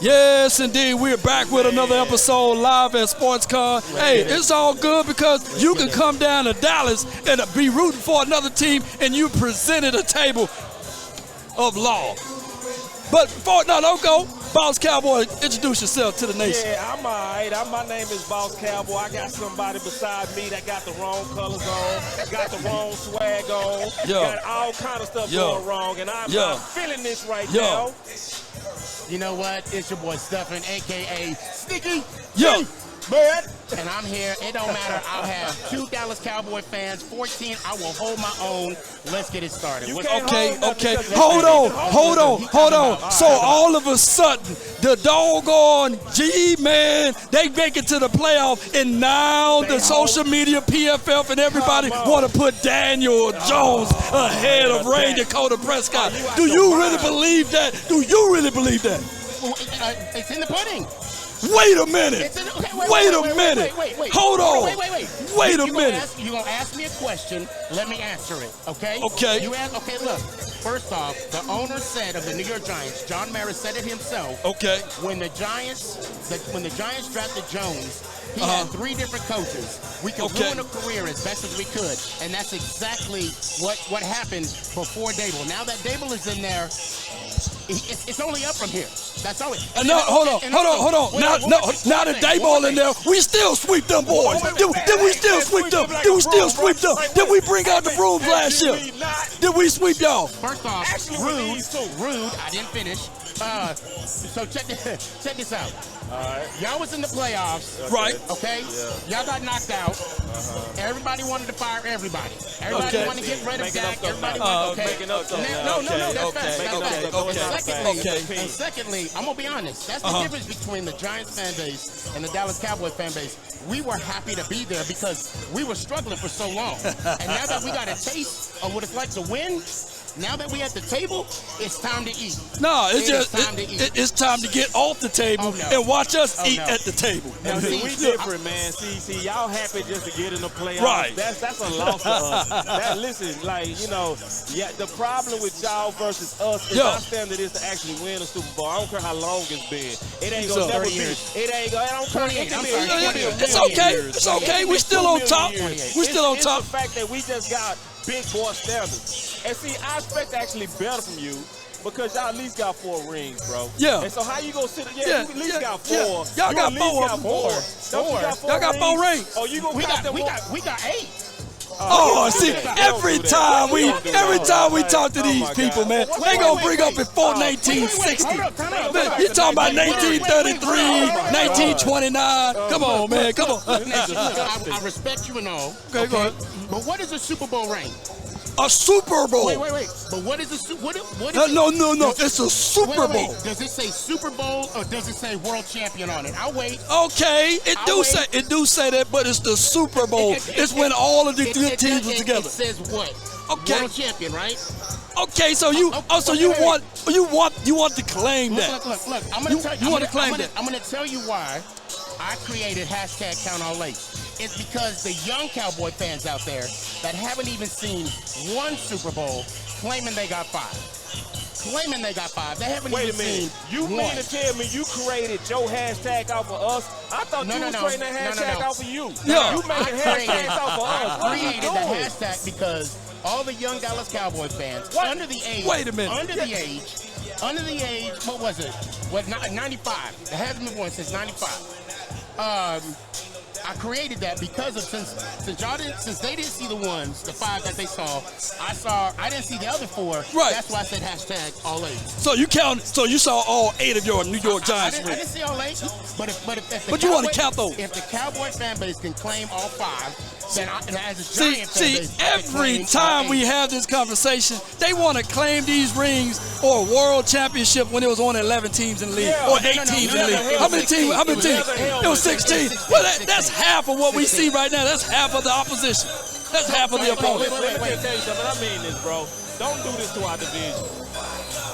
Yes, indeed. We're back with another episode live at SportsCon. Hey, it's all good because you can come down to Dallas and be rooting for another team, and you presented a table of law. But don't go. Boss Cowboy, introduce yourself to the nation. Yeah, I'm all right. My name is Boss Cowboy. I got somebody beside me that got the wrong colors on, got the wrong swag on, got all kind of stuff going wrong, and I'm not feeling this right now. You know what? It's your boy Stephen, a.k.a. Sneaky Man. And I'm here. It don't matter. I'll have 2 Dallas Cowboy fans, 14. I will hold my own. Let's get it started. Okay. Hold on. So all of a sudden, the doggone G-Man, they make it to the playoff, and now the social media, PFF, and everybody want to put Daniel Jones ahead of Dak Prescott. Do you really believe that? It's in the pudding. Wait a minute. Wait a minute. Hold on. Wait a minute. You're going to ask me a question. Let me answer it, okay? Okay. Okay, look. First off, the owner said of the New York Giants, John Mara said it himself. Okay. When the Giants drafted Jones, he had 3 different coaches. We could ruin a career as best as we could. And that's exactly what happened before Dable. Now that Dable is in there, it's only up from here. That's all. Hold on. Now that Dable in there, we still sweep them boys. Did we still sweep them? Did we bring out the brooms last year? Did we sweep y'all? First off, rude. I didn't finish. So check this out. All right. Y'all was in the playoffs. Right. Okay? Yeah. Y'all got knocked out. Everybody wanted to fire everybody. Everybody wanted to get rid of Dak. Everybody wanted And secondly, I'm going to be honest. That's the difference between the Giants fan base and the Dallas Cowboys fan base. We were happy to be there because we were struggling for so long. And now that we got a taste of what it's like to win, now that we at the table, it's time to eat. No, it's time to get off the table and watch us eat at the table. No, we different, man. See, y'all happy just to get in the playoffs. Right. That's a loss to us. Listen, the problem with y'all versus us is our standard is to actually win a Super Bowl. I don't care how long it's been. It ain't gonna never be. It ain't gonna. I don't care. It's okay. We still on top. We still on top. It's the fact that we just got big boy standards. And see, I expect actually better from you because y'all at least got 4 rings, bro. Yeah. And so how you gonna sit? You at least got 4. Y'all got 4. Y'all got 4 rings. Oh, you gonna we got 8. See, every time we talk to these people, man, they gonna bring up before 1960. You talking about 1933, 1929? Come on, man, come on. I respect you and all. Okay, go ahead. But what is a Super Bowl ring? A Super Bowl. Wait. But what is a Super Bowl? No. It's a Super Bowl. Does it say Super Bowl or does it say World Champion on it? I'll wait. Okay, it do say that, but it's the Super Bowl. It's when all of the good teams are together. It says what? Okay. World Champion, right? Okay, so you want to claim that? Look. I'm gonna tell you. You want to claim that? I'm gonna tell you why I created #CountOutLate. It's because the young Cowboy fans out there that haven't even seen 1 Super Bowl claiming they got 5. They haven't even seen You one. mean to tell me you created your hashtag out for us? I thought you was creating that hashtag out for you. Yeah. You making hashtags out for us. I created the hashtag because all the young Dallas Cowboy fans under the age. Wait a minute. Under the age, what was it? 95. It hasn't been one since 95. I created that because of since they didn't see the 5 that they saw, I didn't see the other 4. Right. That's why I said #all8. So you saw all 8 of your New York Giants. I didn't see all 8, but you want to count those. If the Cowboy fan base can claim all 5, then as a Giant fan base, every time we have this conversation, they want to claim these rings or a world championship when it was only 11 teams in the league or 8 teams in the league. How many teams? It was 16. Well, that's half of what we see right now. That's half of the opposition. That's half of the opponent. Let me tell you something. I mean this, bro. Don't do this to our division.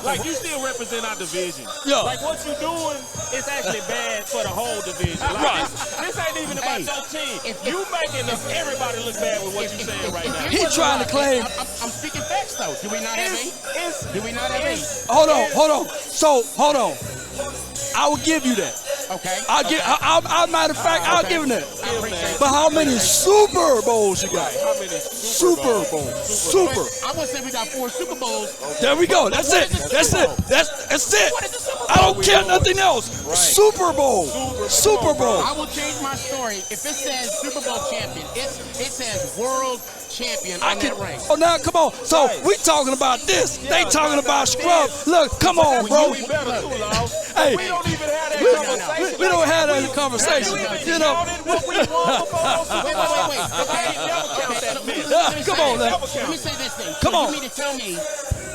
Like, you still represent our division. Yeah. Like, what you doing is actually bad for the whole division. Like, right. This ain't even about your team. You making everybody look bad with what you're saying right now. He trying to claim. I'm speaking facts, though. Do we not have 8? Do we not have 8? Hold on. So, hold on. I will give you that. Okay. Matter of fact, I'll give him that. But how many Super Bowls you got? How many Super Bowls. Super. I would say we got 4 Super Bowls. There we go. That's it. That's it. That's it. I don't care nothing else. Super Bowl. Super Bowl. I will change my story. If it says Super Bowl champion, it says world champion on that ring. Oh, now come on. So we talking about this. They talking about scrub. Look, come on, bro. Hey, we don't even have that conversation. We don't have that conversation. You know. Wait. Okay. Come on, now. Let me say this thing. Come on. You mean to tell me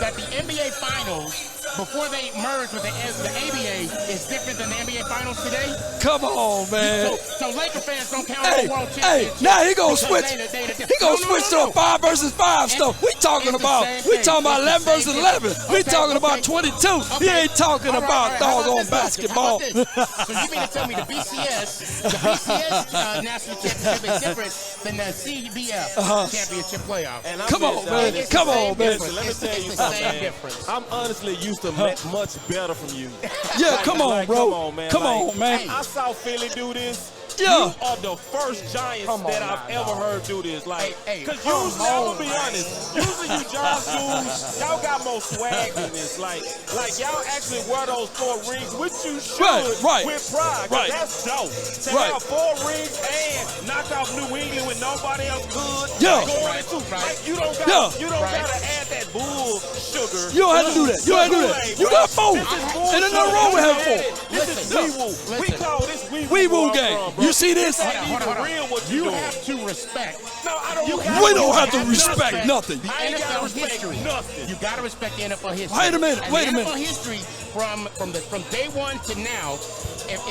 that the NBA Finals, before they merged with the ABA, is different than the NBA Finals today? Come on, man. So Laker fans don't count the world championship. Hey, now he gonna switch. He gonna switch to a 5 versus 5 stuff. We talking about 11 versus 11. We talking about 22. He ain't talking about doggone basketball. So you mean to tell me the BCS national championship is different than the CBF championship playoff? Come on, man. Come on, man. Let me tell you something. I'm honestly used to much better from you. Yeah, come on, bro. Come on, man. man. I saw Philly do this. Yeah. You are the first Giants that I've ever heard do this. Like, because usually, I'm going to be honest, usually you Giants dudes, y'all got more swag than this. Like y'all actually wear those 4 rings, which you should with pride. Right. That's dope. To have 4 rings and knock off New England when nobody else could. Yeah. Like, you don't got to add that bull sugar. You don't have to do that. You don't have to do that. You got 4. And there's nothing wrong with having 4. This is wee-woo. We call this wee-woo game. You see this? Hold on. You have to respect. No, I don't. We don't have to respect nothing. The NFL history. You got to respect the NFL history. Wait a minute. NFL history from day one to now. If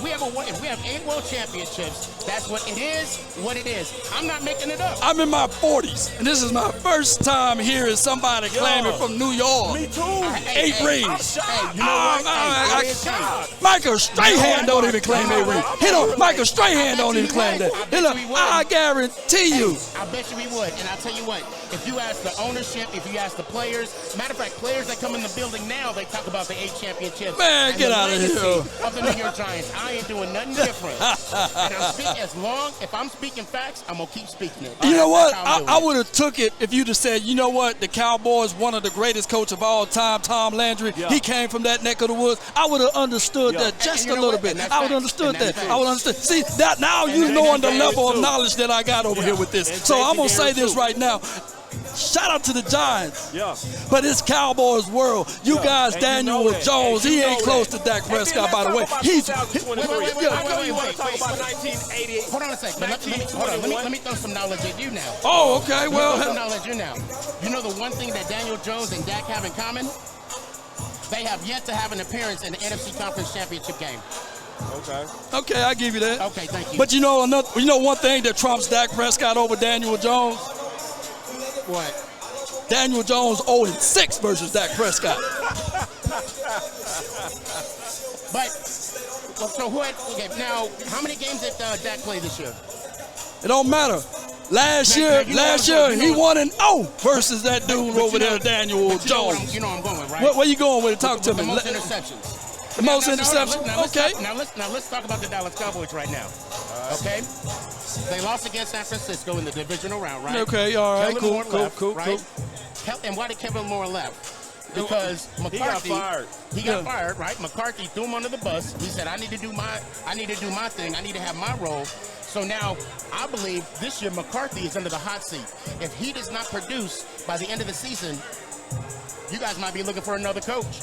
we have 8 world championships, that's what it is. What it is. I'm not making it up. I'm in my 40s, and this is my first time hearing somebody claiming from New York. Me too. 8 rings. You know what? Michael Strahan don't even claim 8 rings. Michael Strahan don't even claim that. I guarantee you. I bet you we would. And I'll tell you what, if you ask the ownership, if you ask the players, matter of fact, players that come in the building now, they talk about the 8 championships. Man, get out of here. Of the New York Giants. I ain't doing nothing different. And if I'm speaking facts, I'm going to keep speaking it. You know what? I would have took it if you'd have said, you know what, the Cowboys, one of the greatest coaches of all time, Tom Landry, he came from that neck of the woods. I would have understood that just a little bit. I would have understood that. I would understand. See, that now you knowing the level of knowledge that I got over here with this. So I'm going to say this right now. Shout out to the Giants. Yeah. But it's Cowboys world. You guys, and Daniel Jones, he ain't close to Dak Prescott, by the way. He's. I know you want to talk about 1988. Hold on a second. Let me throw some knowledge at you now. Oh, okay. Well, some knowledge at you now. You know the one thing that Daniel Jones and Dak have in common? They have yet to have an appearance in the NFC Conference Championship game. Okay, I give you that. Okay, thank you. But you know one thing that trumps Dak Prescott over Daniel Jones? What? Daniel Jones 0-6 versus Dak Prescott. But so now how many games did Dak play this year? It don't matter. Last year he 1-0 versus that dude over there, Daniel Jones. You know I'm going with, right? Where you going with it? Talk to me. The most interceptions. The most interceptions. Okay. Now let's talk about the Dallas Cowboys right now. Okay. They lost against San Francisco in the divisional round, right? Okay. All right. Cool. Right? And why did Kevin Moore left? Because McCarthy, he got fired, right? McCarthy threw him under the bus. He said, I need to do my thing. I need to have my role. So now I believe this year McCarthy is under the hot seat. If he does not produce by the end of the season, you guys might be looking for another coach.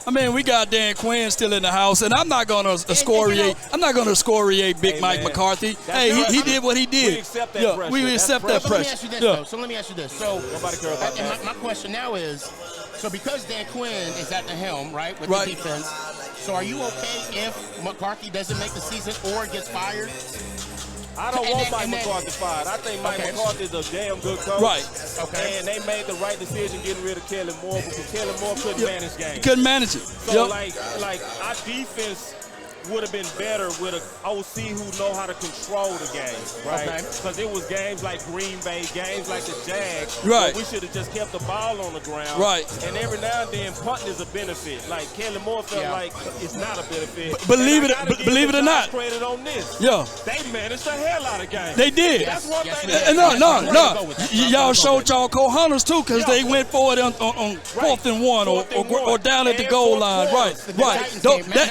I mean, we got Dan Quinn still in the house, and I'm not going to excoriate. I'm not going to excoriate Big Mike McCarthy. Hey, he did what he did. We accept that pressure. We accept that pressure. So let me ask you this. So nobody cares about that. My question now is, so because Dan Quinn is at the helm, right, with the defense, so are you okay if McCarthy doesn't make the season or gets fired? I don't want Mike McCarthy fired. I think Mike McCarthy is a damn good coach. Right. Okay. And they made the right decision getting rid of Kellen Moore because Kellen Moore couldn't manage games. He couldn't manage it. So like our defense would have been better with an OC who know how to control the game, right? Because it was games like Green Bay, games like the Jags. Right. We should have just kept the ball on the ground. Right. And every now and then, punting is a benefit. Like Kelly Moore felt like it's not a benefit. Believe it or not. Credit on this. Yeah. They managed the hell out of games. They did. That's one thing. No. Y'all showed y'all co-hunters too, because they went for it on 4th and 1 or down at the goal line. Right.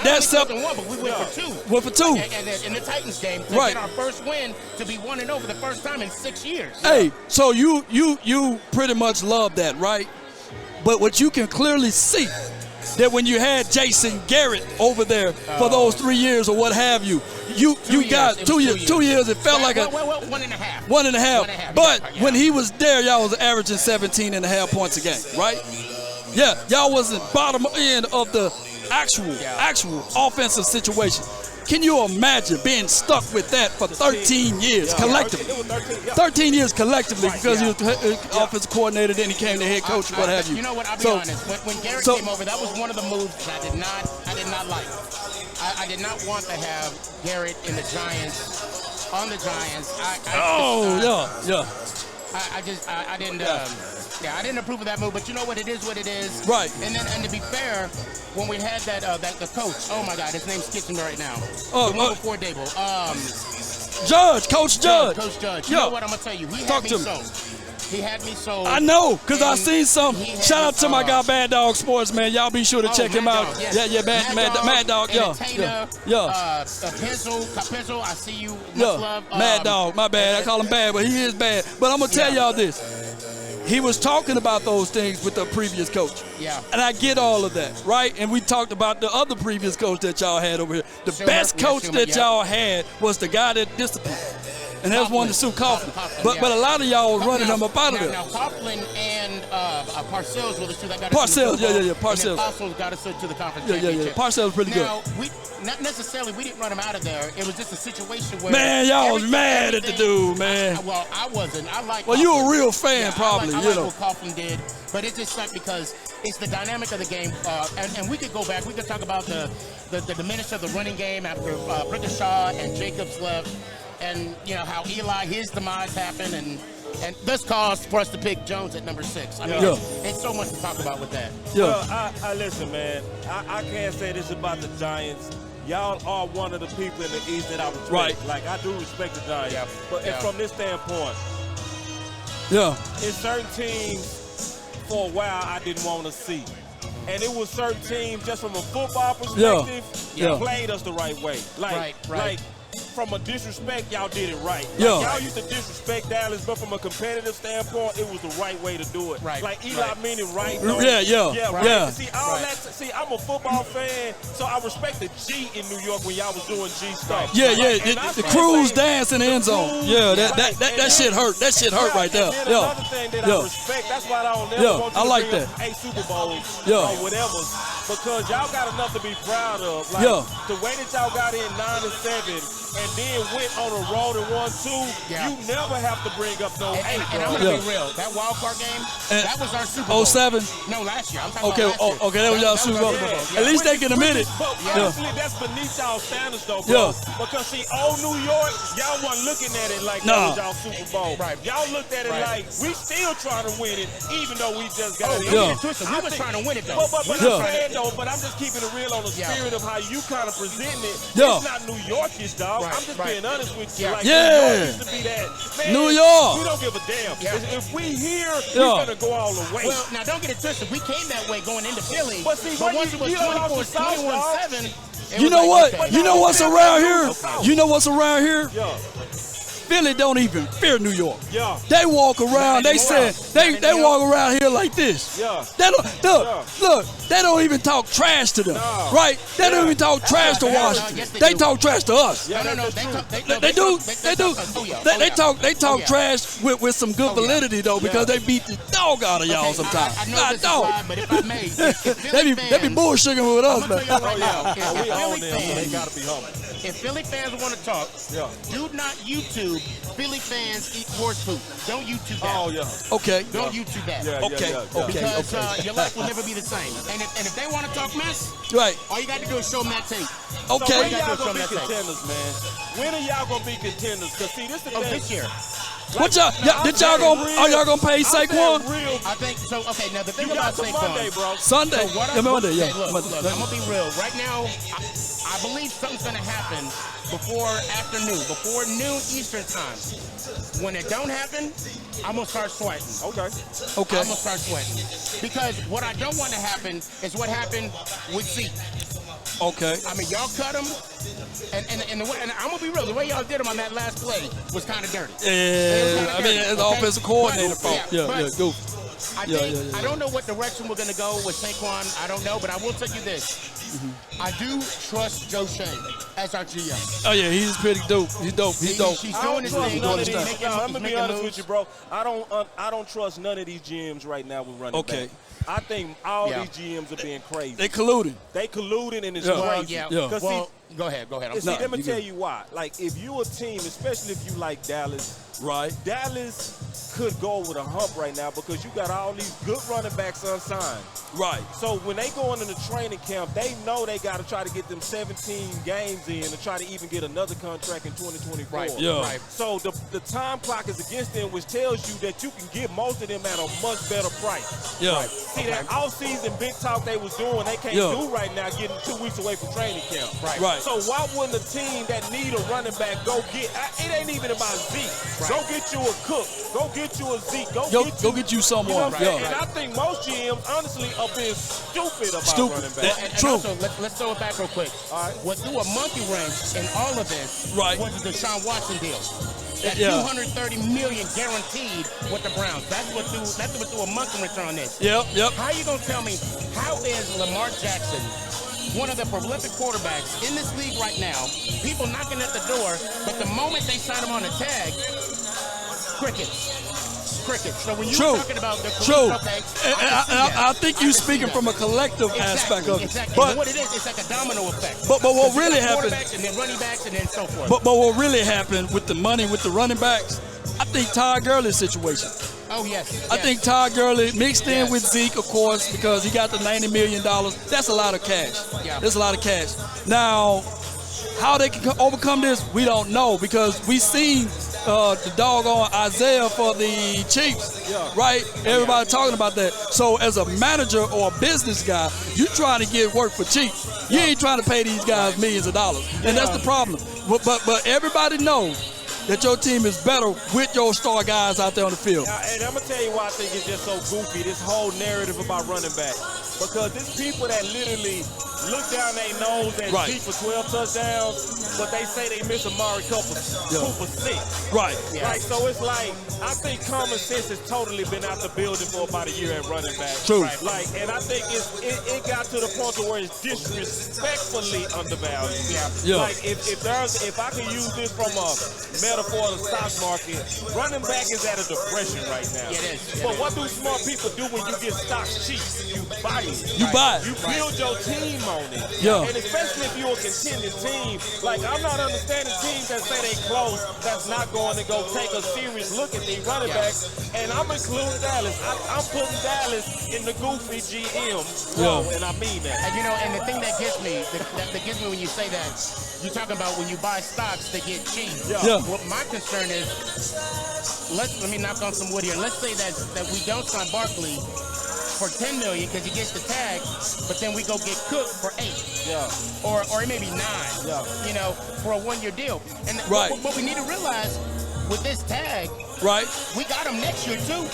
That's up. But we went for 2. Went for 2. In the Titans game, to get our first win, to be 1-0 for the first time in 6 years. Hey, so you pretty much love that, right? But what you can clearly see that when you had Jason Garrett over there for those 3 years or what have you, you got 2 years. 2 years. It felt like a 1.5. 1.5. But when he was there, y'all was averaging 17.5 points a game, right? Yeah, y'all wasn't bottom end of the actual offensive situation. Can you imagine being stuck with that for 13 years collectively? 13 years collectively because he was offensive coordinator, then he came to head coach, what have you. You know what? I'll be honest. When Garrett came over, that was one of the moves that I did not like. I did not want to have Garrett in the Giants, on the Giants. I didn't approve of that move, but you know what? It is what it is. Right. And to be fair, when we had the coach, oh my God, his name's skipping me right now. The one before Dable. Coach Judge. Coach Judge. You know what I'm gonna tell you? He had me sold. I know, because I seen some. Shout out to my guy, Bad Dog Sports, man. Y'all be sure to check him out. Yes. Yeah, Mad Dog. Capizzle, I see you. Much love. Mad Dog, my bad. I call him bad, but he is bad. But I'm going to tell y'all this. He was talking about those things with the previous coach. Yeah. And I get all of that, right? And we talked about the other previous coach that y'all had over here. The best coach that y'all had was the guy that disciplined. And that was one to Sue Coughlin. But a lot of y'all were running them up out of there. Now Coughlin and Parcells were the two that got us to the Super Bowl. Parcells. And Parcells got us to the conference championship. Parcells was pretty good. Now, not necessarily, we didn't run him out of there. It was just a situation where... Man, y'all was mad at the dude, man. I wasn't. I like Well, you a real fan, probably. I like what Coughlin did. But it's just like because it's the dynamic of the game. And we could go back. We could talk about the diminish of the running game after Brickashaw and Jacobs left. And, you know, how Eli, his demise happened, and this caused for us to pick Jones at number 6. I mean, it's so much to talk about with that. Well, I listen, man, I can't say this about the Giants. Y'all are one of the people in the East that I respect. Right. Like, I do respect the Giants. But from this standpoint, in certain teams, for a while, I didn't want to see. And it was certain teams, just from a football perspective, played us the right way. Like, from a disrespect, y'all did it right. Y'all used to disrespect Dallas, but from a competitive standpoint, it was the right way to do it. Right. Like Eli mean it right. Yeah. See, See, I'm a football fan, so I respect the G in New York when y'all was doing G stuff. The cruise dance in the end zone. That shit hurt. That shit hurt right there. Another thing that I respect, that's why I don't never want you to bring 8 Super Bowls or whatever, because y'all got enough to be proud of. Like, the way that y'all got in 9-7 and then went on a road and won 2, you never have to bring up no 8. And I'm going to be real. That wild card game, that was our Super Bowl. 07? No, last year. I'm talking about last year. Okay, that was y'all Super Bowl. At least they can admit it. But honestly, that's beneath y'all standards, though, bro. Because, see, old New York, y'all wasn't looking at it like that was y'all Super Bowl. Right. Y'all looked at it like, we still trying to win it, even though we just got it. We were trying to win it, though. But I'm saying, though, but I'm just keeping it real on the spirit of how you kind of presenting it. It's not New Yorkish, dog. I'm just being honest with you. Like, New York used to be that. Man, New York. We don't give a damn. If we here, we're going to go all the way. Well, now, don't get it twisted. We came that way going into Philly. But see, once it was 21-7. You know what? You know what's around here? You know what's around here? Philly don't even fear New York. They walk around. They say they walk around here like this. They don't look. They don't even talk trash to them, right? They don't even talk trash to Washington. They talk trash to us. No. They do. They talk trash with some good validity though, because they beat the dog out of y'all sometimes. I know this is live, but if I may, they be bullshitting with us, man. We own them, so they gotta be humble. If Philly fans want to talk, do not YouTube YouTube. Philly fans eat horse poop. Don't YouTube that. Oh, yeah. Okay. Don't YouTube that. Okay. Because your life will never be the same. And if they want to talk mess, Right. all you got to do is show them that tape. So Okay. when y'all gonna be contenders, man? When are y'all gonna be contenders? Because see, this is the thing. This year. What y'all? Are y'all gonna pay Saquon? I think so. Okay, now the thing You about got to Saquon. Monday, bro. Sunday. So what Yeah, Monday. Yeah. Look, Monday. I'm gonna be real. Right now, I believe something's gonna happen before afternoon, before noon Eastern time. When it don't happen, I'm gonna start sweating. Okay. Okay. I'm gonna start sweating because what I don't want to happen is what happened with Zeke. Okay. I mean, y'all cut him, and I'm gonna be real. The way y'all did him on that last play was kind of dirty. Yeah. I mean, it's the offensive coordinator fault. Yeah, Yeah. Go. I don't know what direction we're going to go with Saquon. I don't know, but I will tell you this. I do trust Joe Shea as our GM. Oh yeah, he's pretty dope. He's dope. He's dope. He's I doing don't his trust thing. none of these. I'm gonna be honest with you, bro. bro. I don't trust none of these GMs right now with running back. I think all these GMs are being crazy. They colluding. They colluding and it's Yeah. crazy. Yeah. Well, go ahead. I'm See, sorry. let me tell you why. Like, if you a team, especially if you like Dallas, Right. Dallas could go with a hump right now because you got all these good running backs unsigned. Right. So when they go into the training camp, they know they got to try to get them 17 games in to try to even get another contract in 2024. Right. Yeah. Right. So the time clock is against them, which tells you that you can get most of them at a much better price. Yeah. See, that off-season big talk they was doing, they can't do right now, getting 2 weeks away from training camp. Right. So why wouldn't a team that need a running back go get? It ain't even about Zeke. Right. Go get you a Cook. Go get you a Zeke. Go get you someone. You know what I'm saying? Yeah. And I think most GMs, honestly, are being stupid about running back. And True. also, let's throw it back real quick. All right. What threw a monkey wrench in all of this Right. was the Deshaun Watson deal. That Yeah. $230 million guaranteed with the Browns. That's what threw a monkey wrench on this. Yep. How you gonna tell me how is Lamar Jackson one of the prolific quarterbacks in this league right now? People knocking at the door, but the moment they sign him on a tag, crickets. So when you're talking about the okay, I think you're speaking from a collective aspect of it. Exactly. But what it is, it's like a domino effect. But what really happened? And then running backs and then so forth. But what really happened with the money with the running backs? I think Todd Gurley's situation. Oh yes. I think Todd Gurley mixed in with Zeke, of course, because he got the $90 million. That's a lot of cash. Yeah. That's a lot of cash. Now, how they can overcome this, we don't know because we seen the doggone Isaiah for the Chiefs, right? Everybody talking about that. So as a manager or a business guy, you trying to get work for cheap. You ain't trying to pay these guys millions of dollars, and that's the problem. But everybody knows that your team is better with your star guys out there on the field. And I'm going to tell you why I think it's just so goofy, this whole narrative about running back. Because there's people that literally look down their nose at Zeke for 12 touchdowns, but they say they miss Amari Cooper 6. Right. Right. So it's like, I think common sense has totally been out the building for about a year at running back. True. Right. Like, and I think it got to the point to where it's disrespectfully undervalued. Yeah. Like, if I can use this from a metaphor of the stock market, running back is at a depression right now. Yeah, it is. But what do smart people do when you get stocks cheap? You buy it. You buy it. You build your team on it. Yeah. And especially if you're a contending team, like I'm not understanding teams that say they close that's not going to go take a serious look at these running backs. And I'm including Dallas. I'm putting Dallas in the goofy GM role, and I mean that. And and the thing that gets me, when you say that, you're talking about when you buy stocks that get cheap. Yeah. What my concern is, let me knock on some wood here. Let's say that we don't sign Barkley for $10 million because he gets the tag, but then we go get Cook for $8. Yeah. Or maybe $9. Yeah. For a 1-year deal. And what we need to realize with this tag, we got him next year too.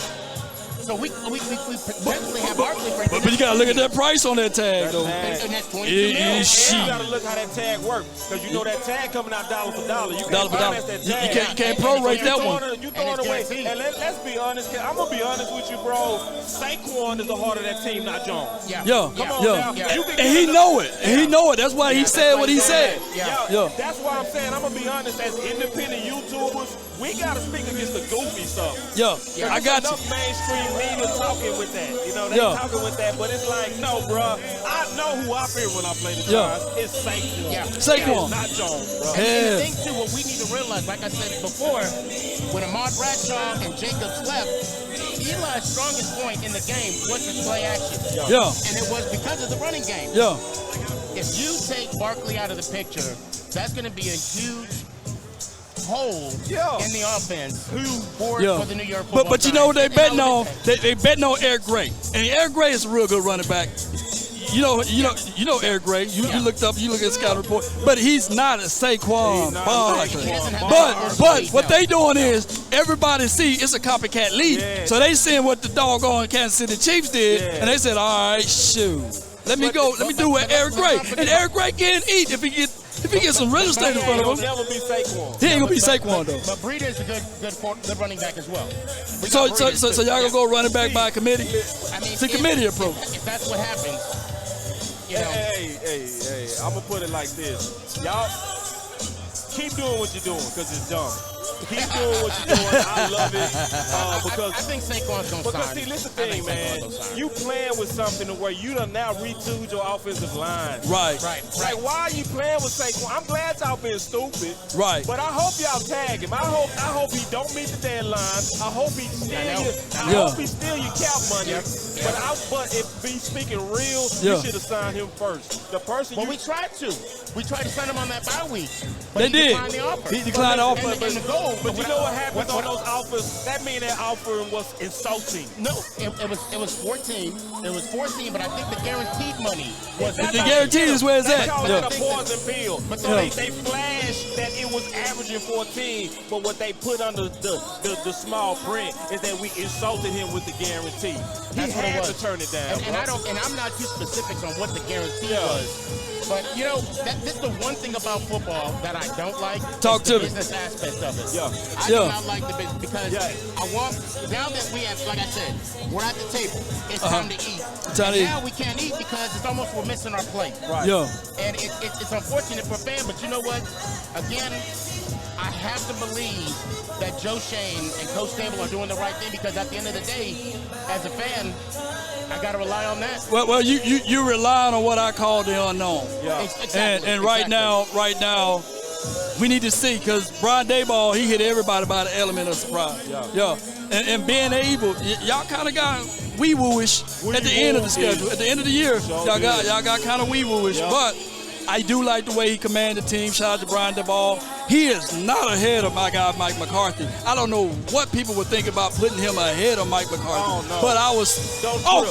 So we potentially have Barkley for. But you gotta look at that price on that tag, though. And that's $22 million. You gotta look how that tag works, because you know that tag coming out dollar for dollar. You can't finance that tag. You can't prorate that one. You throwing away. And let's be honest. I'm gonna be honest with you, bro. Saquon is the heart of that team, not Jones. Yeah. Come on now. And he know it. And he know it. That's why he said what he said. Yeah. That's why I'm saying I'm gonna be honest. As independent YouTubers, we got to speak against the goofy stuff. Yeah, I got you. Enough mainstream media talking with that. You know, they talking with that, but it's like, no, bro. I know who I fear when I play the Giants. It's Saquon. Yeah. Saquon. It's not Jones, bro. And the thing, too, what we need to realize, like I said before, when Ahmad Bradshaw and Jacobs left, Eli's strongest point in the game was his play action. Yeah. And it was because of the running game. Yeah. If you take Barkley out of the picture, that's going to be a huge hole in the offense for the New York Football But you know what they Giants. betting on? They betting on Eric Gray. And Eric Gray is a real good running back. You know Eric Gray. You look at the scout report, but he's not a Saquon Barkley. But what they doing is everybody see it's a copycat league. Yeah. So they seeing what the doggone Kansas City Chiefs did, and they said, all right, shoot, let me do what Eric Gray. And Eric Gray can eat if he gets some real estate in front of him. He'll never be Saquon. He ain't gonna be Saquon though. But Breida is a good running back as well. So y'all gonna go running back by committee? I mean, It's a committee approach. If that's what happens, you know. Hey, I'm gonna put it like this. Y'all keep doing what you're doing because it's dumb. Keep doing what you're doing. I love it. Because I think Saquon's going to sign. Because, see, listen to the thing, man. You playing with something to where you done now retooled your offensive line. Right. Like, why are you playing with Saquon? I'm glad y'all being stupid. Right. But I hope y'all tag him. I hope he don't meet the deadline. I hope he steal your cap money. But if he's speaking real, you should have signed him first. The person we tried to. We tried to sign him on that bye week. They did. Declined the offer. He declined the offer. But you know what happened on those offers? That mean that offer was insulting. No, it was 14. It was 14, but I think the guaranteed money was the guaranteed is where it's at. They call it a poison pill. But they flashed that it was averaging 14, but what they put under the small print is that we insulted him with the guarantee. He had to turn it down. And I'm not too specific on what the guarantee was. But, you know, this is the one thing about football that I don't like. Talk to me. The business aspect of it. Yeah. I do not like the business because I want, now that we have, like I said, we're at the table. It's time to eat. Now we can't eat because it's almost we're missing our plate. Right. Yeah. And it's unfortunate for fans, but you know what? Again, I have to believe that Joe Shane and Coach Stable are doing the right thing because at the end of the day, as a fan, I got to rely on that. Well, you relying on what I call the unknown. Yeah. Exactly. And right now, we need to see because Brian Daboll, he hit everybody by the element of surprise. Yeah. And being able, y'all kind of got wee-woo-ish at the end of the schedule. At the end of the year, y'all got kind of wee-woo-ish. But I do like the way he commanded the team. Shout out to Brian Daboll. He is not ahead of my guy, Mike McCarthy. I don't know what people would think about putting him ahead of Mike McCarthy. Oh, no. But I was,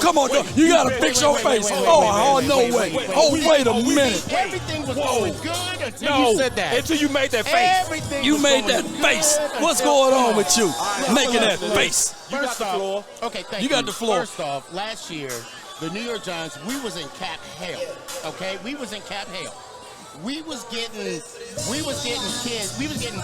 come on, you got to fix your face. No way. Wait a minute. Everything was going good until you said that. Until you made that face. You made that face. What's going on with you? Making that face. You got the floor. Okay, thank you. You got the floor. First off, last year, the New York Giants, we was in cap hell. Okay, we was in cap hell. We was getting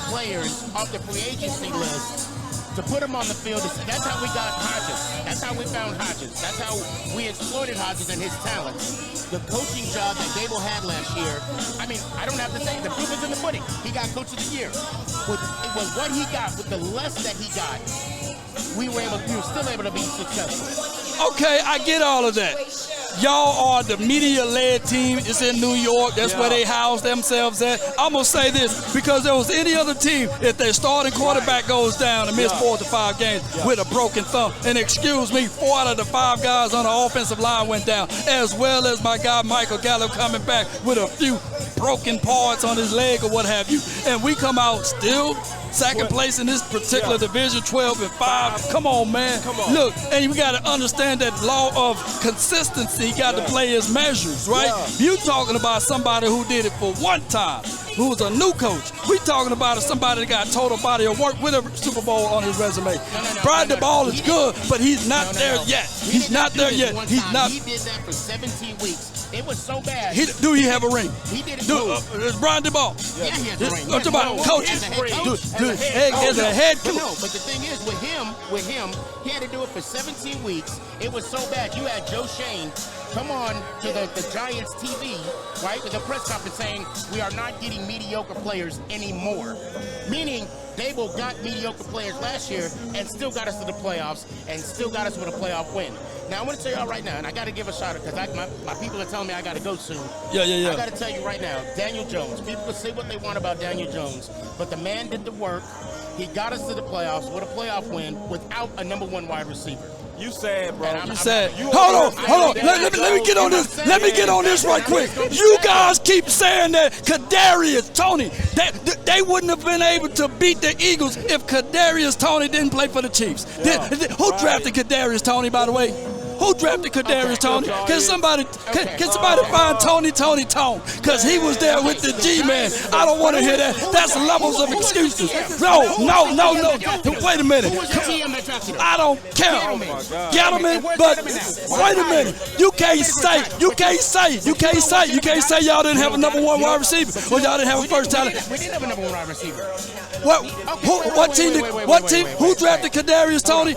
players off the free agency list to put them on the field. That's how we got Hodges. That's how we found Hodges. That's how we exploited Hodges and his talent. The coaching job that Dable had last year, I mean, I don't have to say, the proof is in the pudding. He got Coach of the Year. It was what he got, with the less that he got, we were still able to be successful. Okay, I get all of that. Y'all are the media-led team. It's in New York. That's where they house themselves at. I'm going to say this, because there was any other team, if their starting quarterback goes down and miss 4 to 5 games with a broken thumb, and excuse me, 4 out of the 5 guys on the offensive line went down, as well as my guy Michael Gallup coming back with a few broken parts on his leg or what have you, and we come out still second place in this particular division, 12-5. Come on, man. Look, and we got to understand that law of consistency got to play his measures, right? You talking about somebody who did it for one time, who was a new coach. We talking about somebody that got total body of work with a Super Bowl on his resume. Brian Daboll is good, but he's not there yet. He's not there yet. He's not. He did that for 17 weeks. It was so bad. Do he have a ring? He did it. Brian DeBall. Yeah, he has a ring. I'm talking about coaches. As a head coach. No, but the thing is, with him, he had to do it for 17 weeks. It was so bad. You had Joe Shane come on to the Giants TV, right, with a press conference saying, we are not getting mediocre players anymore. Meaning, Dable got mediocre players last year and still got us to the playoffs and still got us with a playoff win. Now, I'm going to tell y'all right now, and I got to give a shout out because my people are telling me I got to go soon. Yeah. I got to tell you right now, Daniel Jones. People can say what they want about Daniel Jones, but the man did the work. He got us to the playoffs with a playoff win without a number 1 wide receiver. You sad, bro. You sad. Hold on. Let me get on this. Let me get on this right quick. You guys keep saying that Kadarius Toney, they wouldn't have been able to beat the Eagles if Kadarius Toney didn't play for the Chiefs. Who drafted Kadarius Toney, by the way? Who drafted Kadarius Toney? Can somebody find Tony? Because he was there with the G-Man. I don't want to hear that. That's levels of excuses. No. Wait a minute. I don't care. Gettleman, but wait a minute. You can't say y'all didn't have a number 1 wide receiver or y'all didn't have a first talent. We didn't have a number 1 wide receiver. What team? Who drafted Kadarius Toney?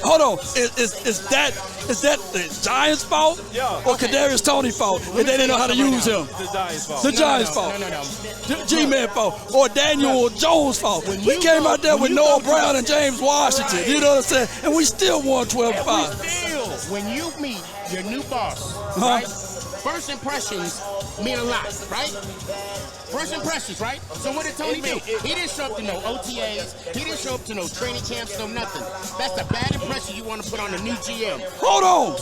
Hold on. Is that the Giants' fault or Kadarius Toney's fault? And they didn't know how to use him. The Giants' fault. No. G-Man fault or Daniel Jones' fault. We came out there with Noah Brown and James Washington. You know what I'm saying? And we still won 12-5. When you meet your new boss, right? First impressions mean a lot, right? First impressions, right? So what did Tony do? He didn't show up to no OTAs. He didn't show up to no training camps, no nothing. That's the bad impression you want to put on the new GM. Hold on.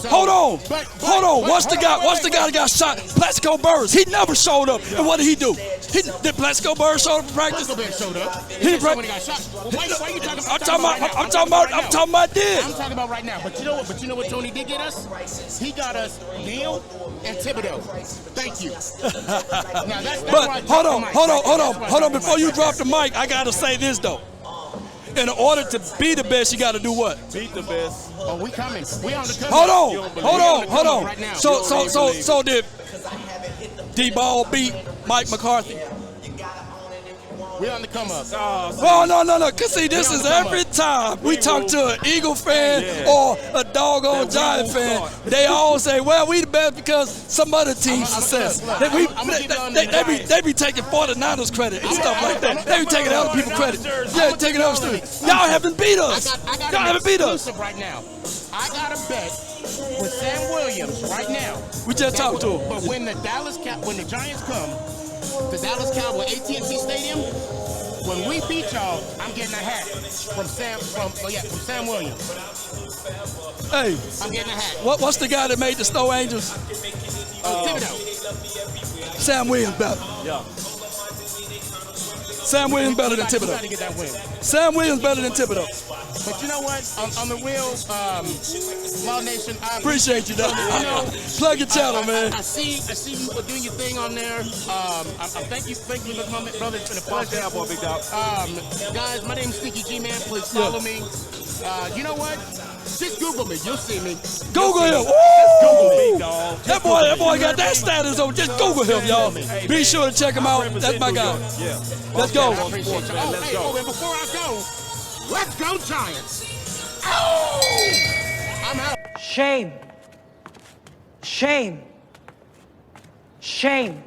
What's the guy that got shot? Plaxico Burress. He never showed up. And what did he do? Did Plaxico Burress show up for practice? Plaxico Burress showed up. He didn't when he got shot. Well, why are you talking about? I'm talking about this. I'm talking about right now. But you know what Tony did get us? He got us Neal and Thibodeau. Thank you. Now that's right. Hold on. Before you drop the mic, I gotta say this though. In order to be the best, you gotta do what? Beat the best. Oh, we coming. We on the coming. Hold on. Right now. So did D-Ball beat Mike McCarthy? We on the come up. Oh, no. Cause see, this is every time we talk to an Eagle fan or a doggone Giant fan, they all say, well, we the best because some other team's success. They be taking 49ers credit and stuff like that. They be taking other people's credit. Yeah, taking other stuff. Y'all haven't beat us. Y'all haven't beat us. Right now. I got a bet with Sam Williams right now. We just talked to him. But when the Giants come to Dallas Cowboys AT&T Stadium, when we beat y'all, I'm getting a hat from Sam Williams. Hey, I'm getting a hat. What's the guy that made the Snow Angels? Thibodeau. Sam Williams better. Yeah. Sam Williams better than Thibodeau. Get that win. Sam Williams better than Thibodeau. But you know what? On the real, Law Nation, I appreciate you, though. Plug your channel, man. I see you doing your thing on there. Thank you for coming, brother. It's been a pleasure. Boy, big dog. Guys, my name's Sneaky G-Man. Please follow me. You know what? Just Google me. You'll see me. Google him. Google me, dog. That boy got that status on. Just Google him, y'all. Be sure to check him out. That's my guy. Yeah. Let's go. I appreciate you. Let's go. And before I go, let's go Giants. Oh! I'm out. Shame. Shame. Shame.